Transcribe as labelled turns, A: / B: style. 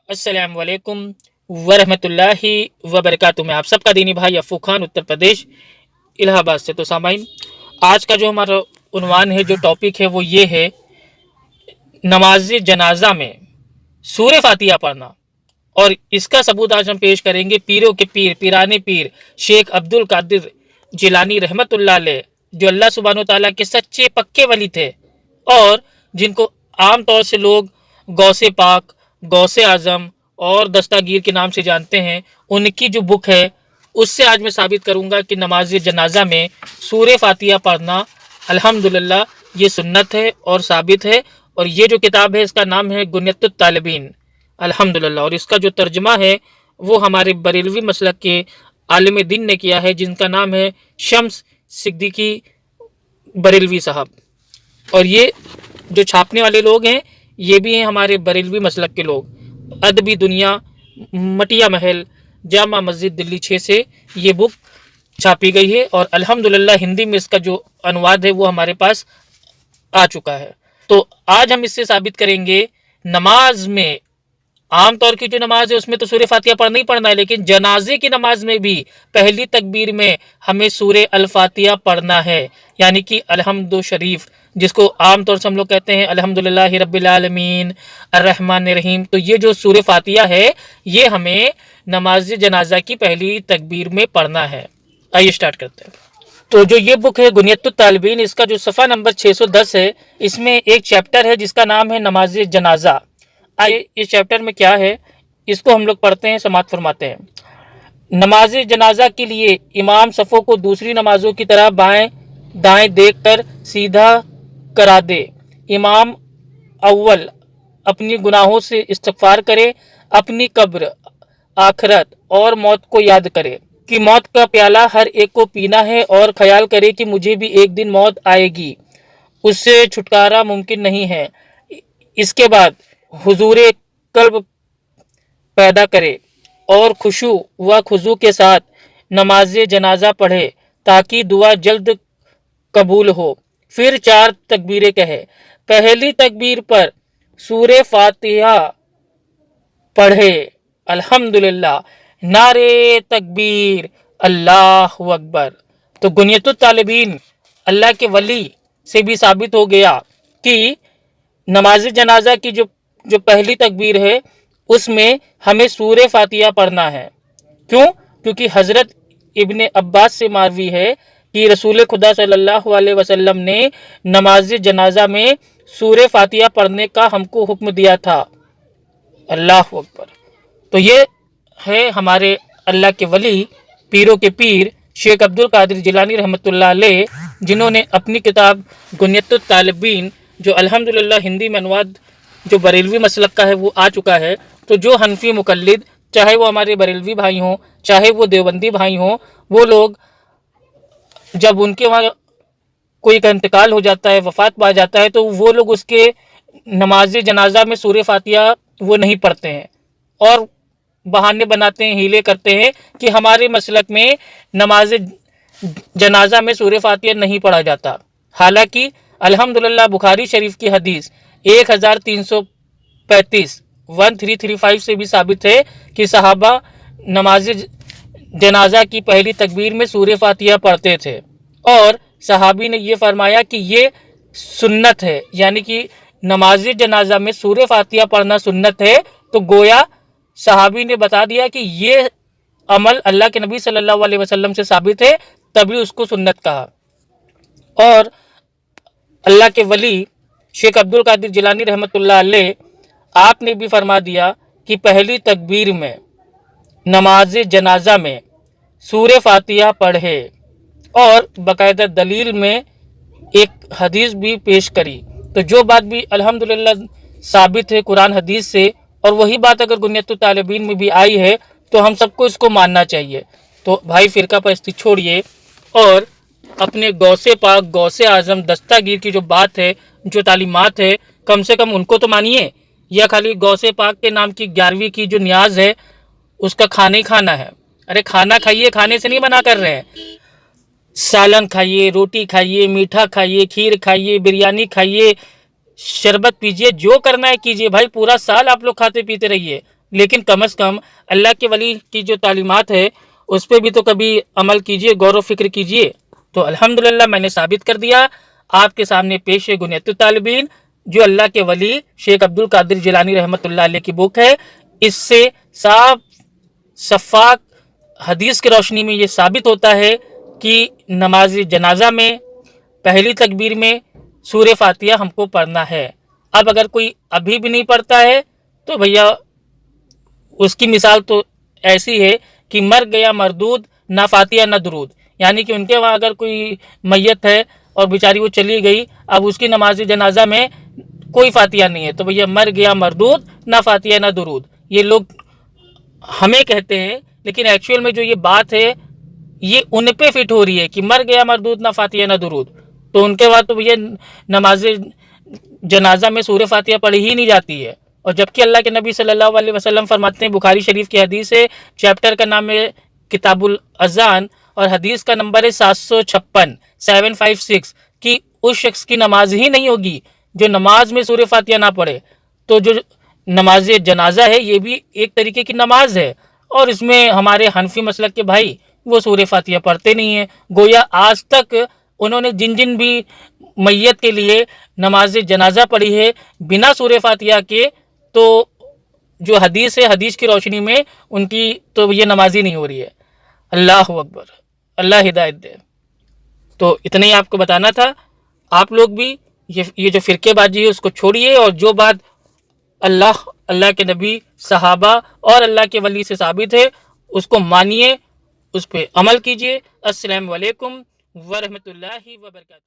A: अस्सलाम वालेकुम वरहमतुल्लाहि वबरकातुहू। मैं आप सबका दीनी भाई अफ़ू खान, उत्तर प्रदेश इलाहाबाद से। तो सामाइन, आज का जो हमारा उन्वान है, जो टॉपिक है, वो ये है नमाज जनाजा में सूरह फातिहा पढ़ना। और इसका सबूत आज हम पेश करेंगे पीरों के पीर, पीराने पीर शेख अब्दुल कादिर जिलानी रहमतुल्लाह अलैह, जो अल्लाह सुब्हानो तआला के सच्चे पक्के वली थे और जिनको आम तौर से लोग गौसे पाक, गौसे आजम और दस्तागीर के नाम से जानते हैं। उनकी जो बुक है उससे आज मैं साबित करूंगा कि नमाज जनाजा में सूरह फातिहा पढ़ना अल्हम्दुलिल्लाह ये सुन्नत है और साबित है। और ये जो किताब है इसका नाम है गुनियतुत तालिबीन अल्हम्दुलिल्लाह। और इसका जो तर्जमा है वो हमारे बरेलवी मसलक के आलिम दीन ने किया है, जिनका नाम है शम्स सिद्दीकी बरेलवी साहब। और ये जो छापने वाले लोग हैं ये भी हैं हमारे बरेलवी मसलक के लोग। अदबी दुनिया, मटिया महल, जामा मस्जिद, दिल्ली 6 से ये बुक छापी गई है। और अल्हम्दुलिल्लाह हिंदी में इसका जो अनुवाद है वो हमारे पास आ चुका है। तो आज हम इससे साबित करेंगे नमाज में, आम तौर की जो नमाज है उसमें तो सूरह फातिहा पढ़ना ही पढ़ना है, लेकिन जनाजे की नमाज में भी पहली तकबीर में हमें सूरह अल फातिहा पढ़ना है, यानी कि अलहम्दु शरीफ, जिसको आम तौर से हम लोग कहते हैं अल्हम्दुलिल्लाहि रब्बिल आलमीन अर्रहमानिर रहीम। तो ये जो सूरह फातिहा है ये हमें नमाज जनाजा की पहली तकबीर में पढ़ना है। आइए स्टार्ट करते हैं। तो जो ये बुक है गुनियतुत तालिबीन, इसका जो सफ़ा नंबर 610 है, इसमें एक चैप्टर है जिसका नाम है नमाज जनाजा। आइए इस चैप्टर में क्या है इसको हम लोग पढ़ते हैं, समात फरमाते हैं। नमाज जनाजा के लिए इमाम सफ़ों को दूसरी नमाजों की तरह बाएं दाएं देखकर सीधा करा दे। इमाम अव्वल अपनी गुनाहों से इस्तिग़फ़ार करे, अपनी कब्र, आखिरत और मौत को याद करे कि मौत का प्याला हर एक को पीना है, और ख्याल करे कि मुझे भी एक दिन मौत आएगी, उससे छुटकारा मुमकिन नहीं है। इसके बाद हुजूरे कल्ब पैदा करे और खुशू व खुजू के साथ नमाज जनाजा पढ़े ताकि दुआ जल्द कबूल हो। फिर 4 तकबीरें कहे। पहली तकबीर पर सूरह फातिहा पढ़े अल्हम्दुलिल्लाह, नारे तकबीर, अल्लाहु अकबर। तो गुनियतुत तालिबीन अल्लाह के वली से भी साबित हो गया कि नमाज जनाजा की जो पहली तकबीर है उसमें हमें सूरह फातिहा पढ़ना है। क्यों? क्योंकि हज़रत इब्ने अब्बास से मारवी है कि रसूल खुदा सल्लल्लाहु अलैहि वसल्लम ने नमाज जनाजा में सूरह फातिहा पढ़ने का हमको हुक्म दिया था। अल्लाहु अकबर। तो ये है हमारे अल्लाह के वली, पीरों के पीर शेख अब्दुल कादिर जिलानी रहमतुल्लाह अलैह, जिन्होंने अपनी किताब गुनियतुत तालिबीन, जो अल्हम्दुलिल्लाह हिंदी में अनुवाद जो बरेलवी मसलक का है वो आ चुका है। तो जो हनफी मुकल्लिद, चाहे वो हमारे बरेलवी भाई हों चाहे वो देवबंदी भाई हों, वो लोग जब उनके वहाँ कोई का इंतकाल हो जाता है, वफ़ात पा जाता है, तो वो लोग उसके नमाज जनाजा में सूरह फातिहा वो नहीं पढ़ते हैं और बहाने बनाते हैं, हीले करते हैं कि हमारे मसलक में नमाज जनाजा में सूरह फातिहा नहीं पढ़ा जाता। हालांकि अल्हम्दुलिल्लाह बुखारी शरीफ की हदीस 1335 से भी साबित है कि सहाबा नमाज जनाजा की पहली तकबीर में सूरह फातिहा पढ़ते थे, और सहाबी ने ये फरमाया कि ये सुन्नत है, यानी कि नमाज जनाजा में सूरह फातिहा पढ़ना सुन्नत है। तो गोया सहाबी ने बता दिया कि ये अमल अल्लाह के नबी सल्लल्लाहु अलैहि वसल्लम से साबित है, तभी उसको सुन्नत कहा। और अल्लाह के वली शेख अब्दुल कादिर जिलानी रहमतुल्लाह अलैह, आपने भी फरमा दिया कि पहली तकबीर में नमाज जनाजा में सूरह फातिहा पढ़े, और बाकायदा दलील में एक हदीस भी पेश करी। तो जो बात भी अल्हम्दुलिल्लाह साबित है कुरान हदीस से, और वही बात अगर गुनियतुत तालिबीन में भी आई है तो हम सबको इसको मानना चाहिए। तो भाई फ़िरका परस्ती छोड़िए और अपने गौसे पाक, गौसे आज़म, दस्तागीर की जो बात है, जो तालीमात है, कम से कम उनको तो मानिए। या खाली गौसे पाक के नाम की 11वीं की जो न्याज है उसका खाना ही खाना है। अरे खाना खाइए, खाने से नहीं मना कर रहे हैं। सालन खाइए, रोटी खाइए, मीठा खाइए, खीर खाइए, बिरयानी खाइए, शरबत पीजिए, जो करना है कीजिए भाई, पूरा साल आप लोग खाते पीते रहिए। لیکن کم از کم اللہ کے ولی کی جو تعلیمات ہے اس پہ بھی تو کبھی عمل کیجئے، غور و فکر کیجئے۔ تو الحمدللہ میں نے ثابت کر دیا آپ کے سامنے پیش ہے گنیت الطالبین، جو اللہ کے ولی شیخ عبد القادر جیلانی رحمۃ اللہ علیہ کی بک ہے۔ اس سے صاف شفاف حدیث کی روشنی میں یہ ثابت ہوتا ہے کہ نماز جنازہ میں پہلی تکبیر میں سورہ فاتحہ ہم کو پڑھنا ہے۔ اب اگر کوئی ابھی بھی نہیں پڑھتا ہے تو بھیا اس کی مثال تو ایسی ہے کہ مر گیا مردود، نہ فاتحہ نہ درود، یعنی کہ ان کے وہاں اگر کوئی میت ہے اور بیچاری وہ چلی گئی، اب اس کی نماز جنازہ میں کوئی فاتحہ نہیں ہے، تو بھیا مر گیا مردود، نہ فاتحہ نہ درود۔ یہ لوگ ہمیں کہتے ہیں، لیکن ایکچوئل میں جو یہ بات ہے یہ ان پہ فٹ ہو رہی ہے کہ مر گیا مردود، نہ فاتحہ نہ درود، تو ان کے بعد تو بھیا نماز جنازہ میں سورہ فاتحہ پڑھی ہی نہیں جاتی ہے۔ اور جبکہ اللہ کے نبی صلی اللہ علیہ وسلم فرماتے ہیں، بخاری شریف کی حدیث ہے، چیپٹر کا نام ہے کتاب الاذان اور حدیث کا نمبر ہے 756 کہ اس شخص کی نماز ہی نہیں ہوگی جو نماز میں سورہ فاتحہ نہ پڑھے۔ تو جو نماز جنازہ ہے یہ بھی ایک طریقے کی نماز ہے، اور اس میں ہمارے حنفی مسلک کے بھائی وہ سورہ فاتحہ پڑھتے نہیں ہیں۔ گویا آج تک انہوں نے جن بھی میت کے لیے نماز جنازہ پڑھی ہے بنا سورہ فاتحہ کے، تو جو حدیث ہے حدیث کی روشنی میں ان کی تو یہ نماز ہی نہیں ہو رہی ہے۔ اللہ اکبر، اللہ ہدایت دے۔ تو اتنا ہی آپ کو بتانا تھا۔ آپ لوگ بھی یہ جو فرقے بازی ہے اس کو چھوڑیے، اور جو بات اللہ کے نبی، صحابہ اور اللہ کے ولی سے ثابت ہے اس کو مانیے، اس پہ عمل کیجیے۔ السلام علیکم ورحمۃ اللہ وبرکاتہ۔